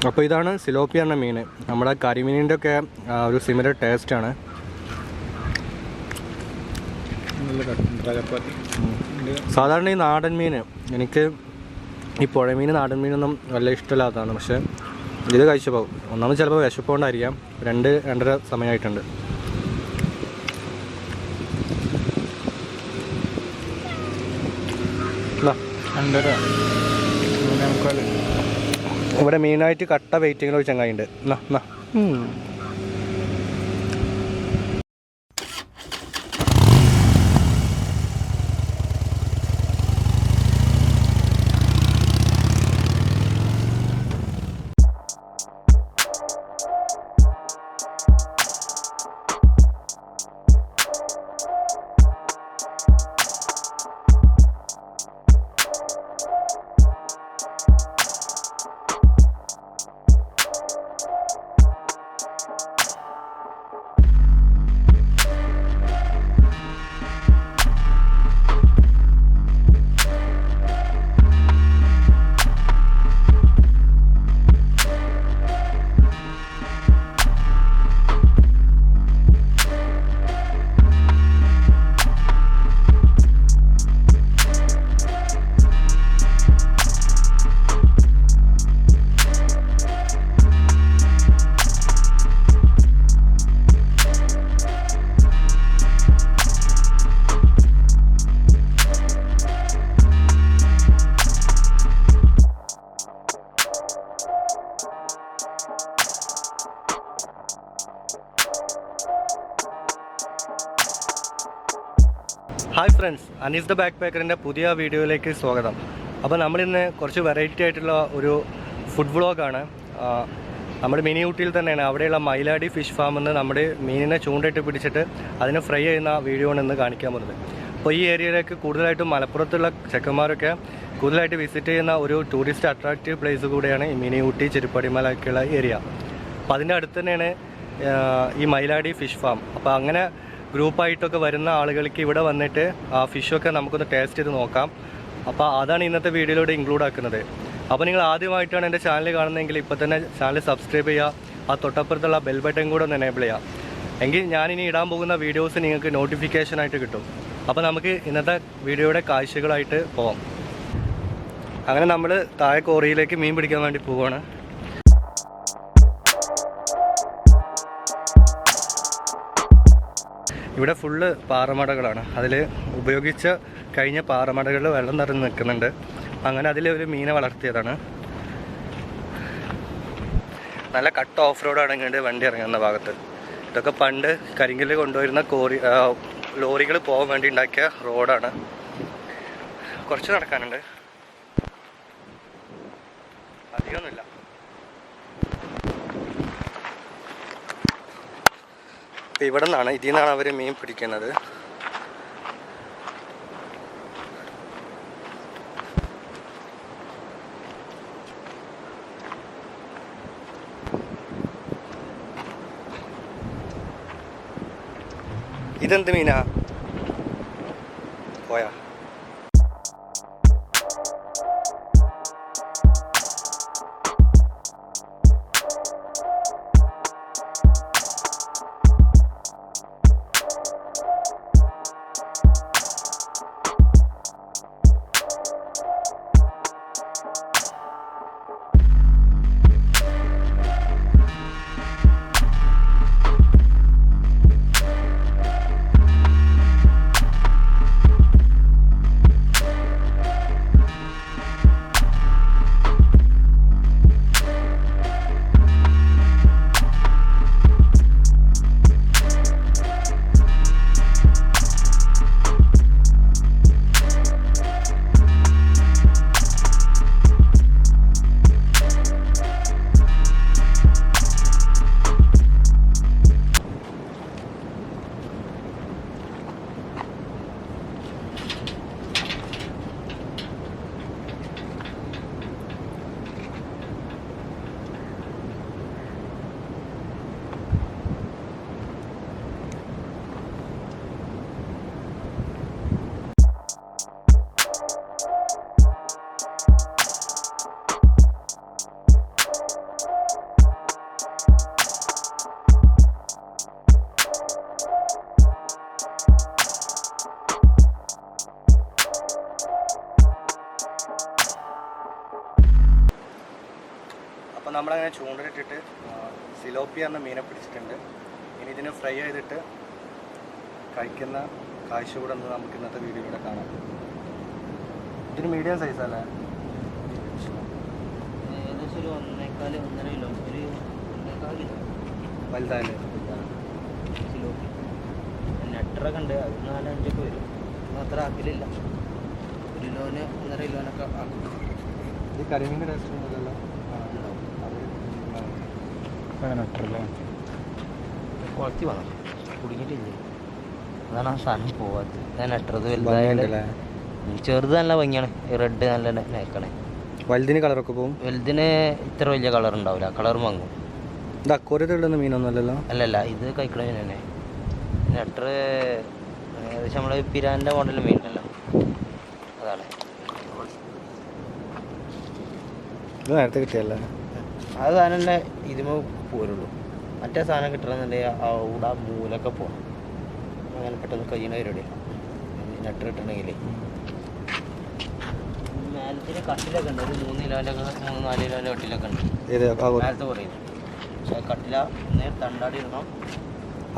അപ്പോൾ ഇതാണ് സിലോപ്പി എന്ന മീൻ. നമ്മുടെ കരിമീനിൻ്റെ ഒക്കെ ഒരു സിമിലർ ടേസ്റ്റാണ്. സാധാരണ ഈ നാടൻ മീൻ എനിക്ക് ഈ പുഴമീൻ നാടൻ മീനൊന്നും വലിയ ഇഷ്ടമില്ലാത്തതാണ്. പക്ഷേ ഇത് കഴിച്ചപ്പോൾ ഒന്നാമത് ചിലപ്പോൾ വിശപ്പുകൊണ്ടായിരിക്കാം. 2-2:30 സമയമായിട്ടുണ്ട്. ഇവിടെ മെയിനായിട്ട് കട്ട വെയിറ്റിങ്ങിൽ ഒരു ചങ്ങായി ഉണ്ട്. Hi friends, Anees the back പാക്കറിൻ്റെ പുതിയ വീഡിയോയിലേക്ക് സ്വാഗതം. അപ്പോൾ നമ്മളിന്ന് കുറച്ച് വെറൈറ്റി ആയിട്ടുള്ള ഒരു ഫുഡ് വ്ളോഗാണ്. നമ്മുടെ മിനി ഊട്ടിയിൽ തന്നെയാണ്. അവിടെയുള്ള മൈലാടി ഫിഷ് ഫാമിൽ നിന്ന് നമ്മുടെ മീനിനെ ചൂണ്ടയിട്ട് പിടിച്ചിട്ട് അതിനെ ഫ്രൈ ചെയ്യുന്ന വീഡിയോ ആണ് ഇന്ന് കാണിക്കാൻ പോകുന്നത്. അപ്പോൾ ഈ ഏരിയയിലേക്ക് കൂടുതലായിട്ടും മലപ്പുറത്തുള്ള ചെക്കന്മാരൊക്കെ കൂടുതലായിട്ട് വിസിറ്റ് ചെയ്യുന്ന ഒരു ടൂറിസ്റ്റ് അട്രാക്റ്റീവ് പ്ലേസ് കൂടെയാണ് ഈ മിനി ഊട്ടി ചെരുപ്പടിമലൊക്കെയുള്ള ഏരിയ. അപ്പോൾ അതിൻ്റെ അടുത്ത് തന്നെയാണ് ഈ മൈലാടി ഫിഷ് ഫാം. അപ്പോൾ അങ്ങനെ ഗ്രൂപ്പായിട്ടൊക്കെ വരുന്ന ആളുകൾക്ക് ഇവിടെ വന്നിട്ട് ആ ഫിഷൊക്കെ നമുക്കൊന്ന് ടേസ്റ്റ് ചെയ്ത് നോക്കാം. അപ്പോൾ അതാണ് ഇന്നത്തെ വീഡിയോയിലൂടെ ഇൻക്ലൂഡ് ആക്കുന്നത്. അപ്പോൾ നിങ്ങൾ ആദ്യമായിട്ടാണ് എൻ്റെ ചാനൽ കാണുന്നതെങ്കിൽ ഇപ്പോൾ തന്നെ ചാനൽ സബ്സ്ക്രൈബ് ചെയ്യുക. ആ തൊട്ടപ്പുറത്തുള്ള ബെൽ ബട്ടൺ കൂടെ ഒന്ന് എനേബിൾ ചെയ്യുക. എങ്കിൽ ഞാനിനി ഇടാൻ പോകുന്ന വീഡിയോസ് നിങ്ങൾക്ക് നോട്ടിഫിക്കേഷനായിട്ട് കിട്ടും. അപ്പോൾ നമുക്ക് ഇന്നത്തെ വീഡിയോയുടെ കാഴ്ചകളായിട്ട് പോവാം. അങ്ങനെ നമ്മൾ താഴെ കോറിയിലേക്ക് മീൻ പിടിക്കാൻ വേണ്ടി പോവുകയാണ്. ഇവിടെ ഫുള്ള് പാറമടകളാണ്. അതിൽ ഉപയോഗിച്ച കഴിഞ്ഞ പാറമടകളിൽ വെള്ളം നിറഞ്ഞ് നിൽക്കുന്നുണ്ട്. അങ്ങനെ അതിൽ ഒരു മീനെ വളർത്തിയതാണ്. നല്ല കട്ട് ഓഫ് റോഡാണ് ഇങ്ങോട്ട് വണ്ടി ഇറങ്ങുന്ന ഭാഗത്ത്. ഇതൊക്കെ പണ്ട് കരിങ്കല്ല് കൊണ്ടുവരുന്ന ലോറികൾ പോകാൻ വേണ്ടി ഉണ്ടാക്കിയ റോഡാണ്. കുറച്ച് നടക്കാനുണ്ട്, അധികമൊന്നുമില്ല. ഇവിടെ നിന്നാണ്, ഇതിൽ നിന്നാണ് അവർ മീൻ പിടിക്കുന്നത്. ഇതെന്ത് മീനാ? പോയാ നമ്മളങ്ങനെ ചൂണ്ടലിട്ടിട്ട് സിലോപ്പി എന്ന മീനെ പിടിച്ചിട്ടുണ്ട്. ഇനി ഇതിനെ ഫ്രൈ ചെയ്തിട്ട് കഴിക്കുന്ന കാഴ്ച കൂടെ നമുക്ക് ഇന്നത്തെ വീഡിയോയിലൂടെ കാണാം. ഇതൊരു മീഡിയം സൈസല്ലേ? ഏകദേശം ഒരു 1.25-1.5 കിലോ, ഒരു 1.25 കിലോ വലുതാല്ലേ സിലോപ്പി. നെട്ടറൊക്കെ ഉണ്ട്, അത് 4-5 വരും. അത്ര ആക്കിലില്ല, 1 കിലോന് 1.5 കിലോനൊക്കെ ആക്കും. ഇത് കരിമീൻ്റെ ടേസ്റ്റ് ഒന്നുമില്ലല്ലോ. നെട്ടറല്ലേ കുളത്തി വേണം, കുടുങ്ങിയിട്ടില്ലേ, അതാണ് ആ സാധനം പോവാത്തത്. ഞാൻ നെട്ടറത് വലുതായല്ലേ, ചെറുത് നല്ല ഭംഗിയാണ്, റെഡ് നല്ല നേക്കണേ. വലുതിന് കളറൊക്കെ പോകും? വലുതിന് ഇത്ര വലിയ കളർ ഉണ്ടാവില്ല, കളർ മങ്ങും. ഇത് അക്വറിയത്തിലുള്ള മീനൊന്നും അല്ലല്ലോ? അല്ലല്ല, ഇത് കഴിക്കണ മീൻ തന്നെ. നെട്ടർ ഏകദേശം നമ്മൾ പിരാൻ്റെ മോഡൽ മീനുണ്ടല്ലോ, അതാണ്. ഇത് നേരത്തെ കിട്ടിയല്ലേ? അത് സാധനം തന്നെ ഇതിമ പോരുള്ളൂ. മറ്റേ സാധനം കിട്ടണമെന്നുണ്ടെങ്കിൽ അവിടെ മൂലൊക്കെ പോകണം. അങ്ങനെ പെട്ടെന്ന് കഴിയണ പരിപാടിയാണ് നെട്ടർ കിട്ടണമെങ്കിൽ. മേലത്തിന് കട്ടിലൊക്കെ ഉണ്ട്, ഒരു 3 കിലോൻ്റെ 3-4 കിലോൻ്റെ കട്ടിലൊക്കെ ഉണ്ട് മേലത്തെ പറയുന്നത്. പക്ഷേ കട്ടില തണ്ടാടി ഇടണം.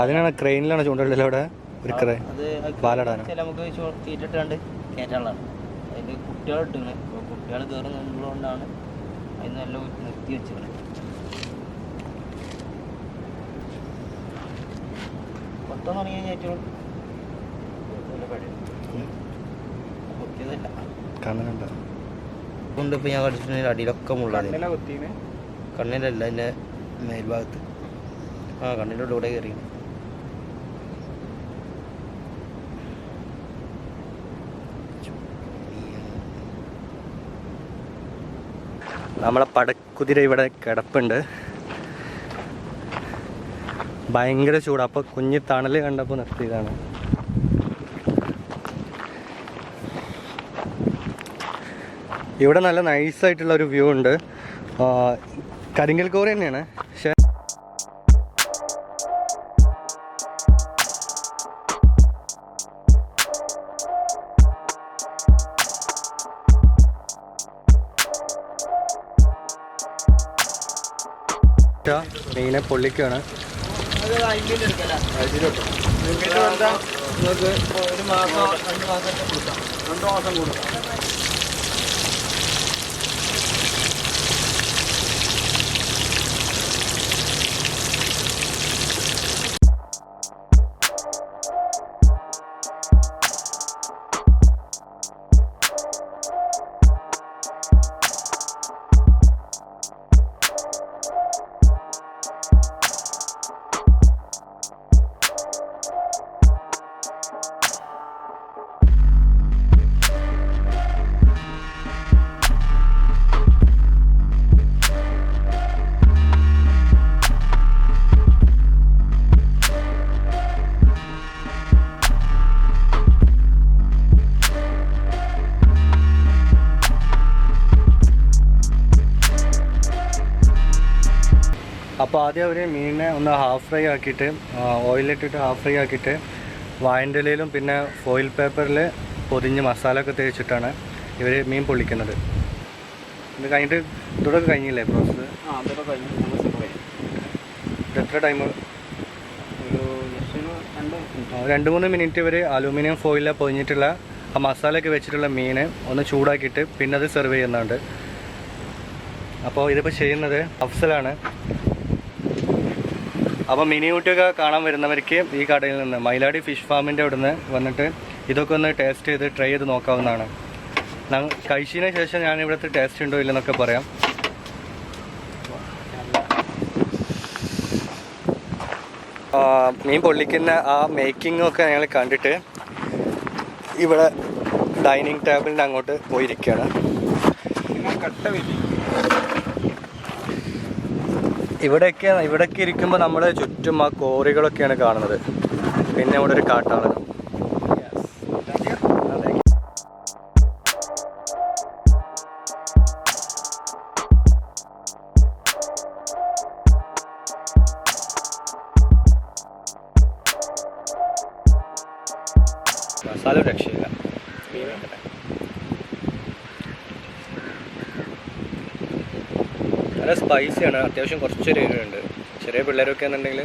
അതിനാണ് ക്രെയിനിലാണ് ചൂണ്ടലില്ല അവിടെ? അത് ചില നമുക്ക് തീറ്റിട്ട് കണ്ട് കയറ്റാനുള്ളതാണ്. അതിൽ കുട്ടികൾ ഇട്ടിങ്ങനെ, ഇപ്പോൾ കുട്ടികൾ കയറി നിന്നുള്ളതുകൊണ്ടാണ് അതിന് നല്ല നിർത്തി വെച്ചിരുന്നത്. കൊത്തം തുടങ്ങി കഴിഞ്ഞാൽ ഏറ്റവും കൊത്തിയതല്ല കൊണ്ട് ഇപ്പോൾ ഞാൻ കടിച്ചിട്ടുണ്ടെങ്കിൽ അടിയിലൊക്കെ മുള്ളാണ്. കണ്ണിലല്ല, എൻ്റെ മേൽഭാഗത്ത്. കണ്ണിൻ്റെ ഉള്ളിലൂടെ കയറി. നമ്മളെ പടക്കുതിര ഇവിടെ കിടപ്പുണ്ട്. ഭയങ്കര ചൂട്. അപ്പോൾ കുഞ്ഞ് തണൽ കണ്ടപ്പോൾ നിർത്തിയതാണ്. ഇവിടെ നല്ല നൈസായിട്ടുള്ള ഒരു വ്യൂ ഉണ്ട്. കരിങ്കൽ കോറി തന്നെയാണ്, പക്ഷേ മീനെ പൊള്ളിക്കുകയാണ്. ഒരു മാസം 2 മാസമൊക്കെ കൊടുക്കാം, 2 മാസം കൊടുക്കാം. അപ്പോൾ ആദ്യം അവർ മീനിനെ ഒന്ന് ഹാഫ് ഫ്രൈ ആക്കിയിട്ട് ഓയിലിട്ടിട്ട് ഹാഫ് ഫ്രൈ ആക്കിയിട്ട് വാഴൻ്റെ ഇലയിലും പിന്നെ ഫോയിൽ പേപ്പറിൽ പൊതിഞ്ഞ് മസാല ഒക്കെ തേച്ചിട്ടാണ് ഇവർ മീൻ പൊള്ളിക്കുന്നത്. ഇത് കഴിഞ്ഞിട്ട് ഇതൊക്കെ കഴിഞ്ഞില്ലേ പ്രോസസ്സ്? എത്ര ടൈം? ഒരു 2-3 മിനിറ്റ് ഇവർ അലൂമിനിയം ഫോയിലിൽ പൊതിഞ്ഞിട്ടുള്ള ആ മസാലയൊക്കെ വെച്ചിട്ടുള്ള മീൻ ഒന്ന് ചൂടാക്കിയിട്ട് പിന്നെ അത് സെർവ് ചെയ്യുന്നുണ്ട്. അപ്പോൾ ഇതിപ്പോൾ ചെയ്യുന്നത് അഫ്സലാണ്. അപ്പോൾ മിനി ഊട്ടിയൊക്കെ കാണാൻ വരുന്നവർക്ക് ഈ കടയിൽ നിന്ന്, മൈലാടി ഫിഷ് ഫാമിൻ്റെ അവിടെ നിന്ന് വന്നിട്ട് ഇതൊക്കെ ഒന്ന് ടേസ്റ്റ് ചെയ്ത് ട്രൈ ചെയ്ത് നോക്കാവുന്നതാണ്. കഴിച്ചതിന് ശേഷം ഞാൻ ഇവിടുത്തെ ടേസ്റ്റ് ഉണ്ടോ ഇല്ലെന്നൊക്കെ പറയാം. മീൻ പൊള്ളിക്കുന്ന ആ മേക്കിങ്ങൊക്കെ ഞങ്ങൾ കണ്ടിട്ട് ഇവിടെ ഡൈനിങ് ടേബിളിൻ്റെ അങ്ങോട്ട് പോയിരിക്കുകയാണ്. ഇവിടെയൊക്കെ ഇരിക്കുമ്പോൾ നമ്മുടെ ചുറ്റും ആ കോറികളൊക്കെയാണ് കാണുന്നത്. പിന്നെ ഇവിടെ ഒരു കാട്ടാളൻ. മസാല രക്ഷയില്ല. നല്ല സ്പൈസിയാണ്, അത്യാവശ്യം കുറച്ചൊരു എരിവുണ്ട്. ചെറിയ പിള്ളേരൊക്കെ എന്നുണ്ടെങ്കിൽ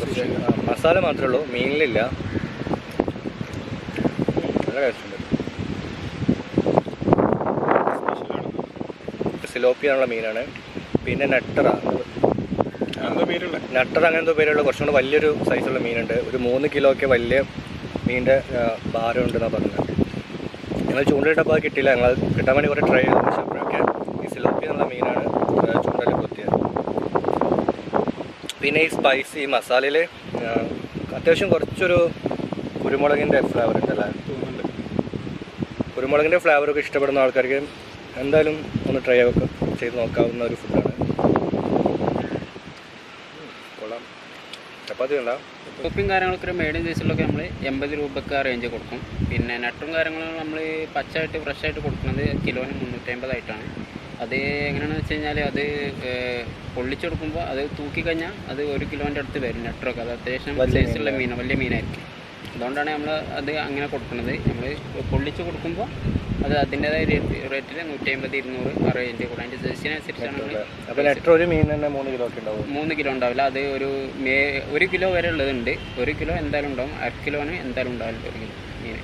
കുറച്ച് മസാല മാത്രമേ ഉള്ളൂ, മീനിലില്ല. നല്ല ടേസ്റ്റുണ്ട്. സിലോപ്പിയാനുള്ള മീനാണ്. പിന്നെ നട്ടർ അങ്ങനെ എന്തോ പേരുള്ള കുറച്ചും കൂടെ വലിയൊരു സൈസുള്ള മീനുണ്ട്. ഒരു 3 കിലോ ഒക്കെ വലിയ മീനിൻ്റെ ഭാരം ഉണ്ടെന്നാണ് പറഞ്ഞത്. ഞങ്ങൾ ചൂണ്ടയിട്ടപ്പോൾ കിട്ടിയില്ല, ഞങ്ങൾ കിട്ടാൻ വേണ്ടി കുറേ ട്രൈ ചെയ്തു. പക്ഷേ അപ്പോഴൊക്കെ ഈ സിലോപ്പി എന്നുള്ള മീനാണ് ചൂണ്ടയിൽ കൊത്തിയത്. പിന്നെ ഈ സ്പൈസി മസാലയിൽ അത്യാവശ്യം കുറച്ചൊരു കുരുമുളകിൻ്റെ ഫ്ലേവർ ഉണ്ടല്ലേ. കുരുമുളകിൻ്റെ ഫ്ലേവറൊക്കെ ഇഷ്ടപ്പെടുന്ന ആൾക്കാർക്ക് എന്തായാലും ഒന്ന് ട്രൈ ചെയ്ത് നോക്കാവുന്ന ഒരു ഫുഡാണ്. കൊള്ളാം. ചപ്പാത്തി ഉണ്ടോ? ഉപ്പും കാര്യങ്ങളൊക്കെ മീഡിയം സൈസിലൊക്കെ നമ്മൾ 80 രൂപയ്ക്ക് ആ റേഞ്ച് കൊടുക്കും. പിന്നെ നട്ടും കാര്യങ്ങളും നമ്മൾ പച്ചയായിട്ട് ഫ്രഷായിട്ട് കൊടുക്കുന്നത് കിലോന് 350 ആയിട്ടാണ്. അത് എങ്ങനെയാണെന്ന് വെച്ച് കഴിഞ്ഞാൽ അത് പൊള്ളിച്ചെടുക്കുമ്പോൾ അത് തൂക്കിക്കഴിഞ്ഞാൽ അത് 1 കിലോൻ്റെ അടുത്ത് വരും നട്ടറൊക്കെ. അത് അത്യാവശ്യം സൈസുള്ള വലിയ മീനായിരിക്കും. അതുകൊണ്ടാണ് നമ്മൾ അത് അങ്ങനെ കൊടുക്കുന്നത്. നമ്മൾ പൊള്ളിച്ച് കൊടുക്കുമ്പോൾ അത് അതിൻ്റെതായ റേറ്റിൽ 150, 200 ആ റേഞ്ച് കൂടെ അതിൻ്റെ സൈസിനനുസരിച്ചാണ്. അപ്പോൾ നെട്ടർ ഒരു മീൻ തന്നെ 3 കിലോ ഒക്കെ ഉണ്ടാവും? 3 കിലോ ഉണ്ടാവില്ല. അത് 1 കിലോ വരെ ഉള്ളതുണ്ട്. 1 കിലോ എന്തായാലും ഉണ്ടാവും. 1/2 കിലോന് എന്തായാലും ഉണ്ടാവില്ല 1 കിലോ മീൻ.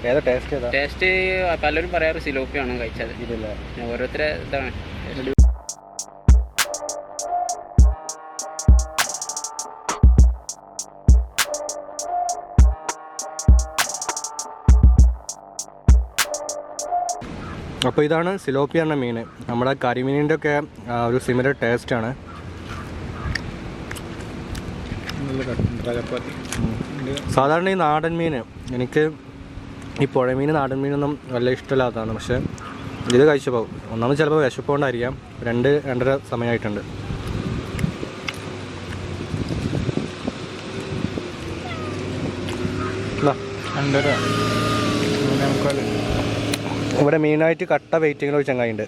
ഏതാ ടേസ്റ്റ്? ടേസ്റ്റ് പലരും പറയാറ് സിലോപ്പിയാണ് കഴിച്ചത്. ഓരോരുത്തരെ ഇതാണ്. അപ്പോൾ ഇതാണ് സിലോപ്പി എന്ന മീൻ. നമ്മുടെ കരിമീനിൻ്റെ ഒക്കെ ഒരു സിമിലർ ടേസ്റ്റാണ്. സാധാരണ ഈ നാടൻ മീൻ എനിക്ക് ഈ പുഴമീൻ നാടൻ മീനൊന്നും വലിയ ഇഷ്ടമില്ലാത്തതാണ്. പക്ഷേ ഇത് കഴിച്ചപ്പോൾ ഒന്നാമത് ചിലപ്പോൾ വിശപ്പുകൊണ്ടായിരിക്കാം 2-2:30 സമയമായിട്ടുണ്ട്. ഇവിടെ മെയിനായിട്ട് കട്ട വെയിറ്റിങ്ങിൽ ഒരു ചങ്ങായിണ്ട്.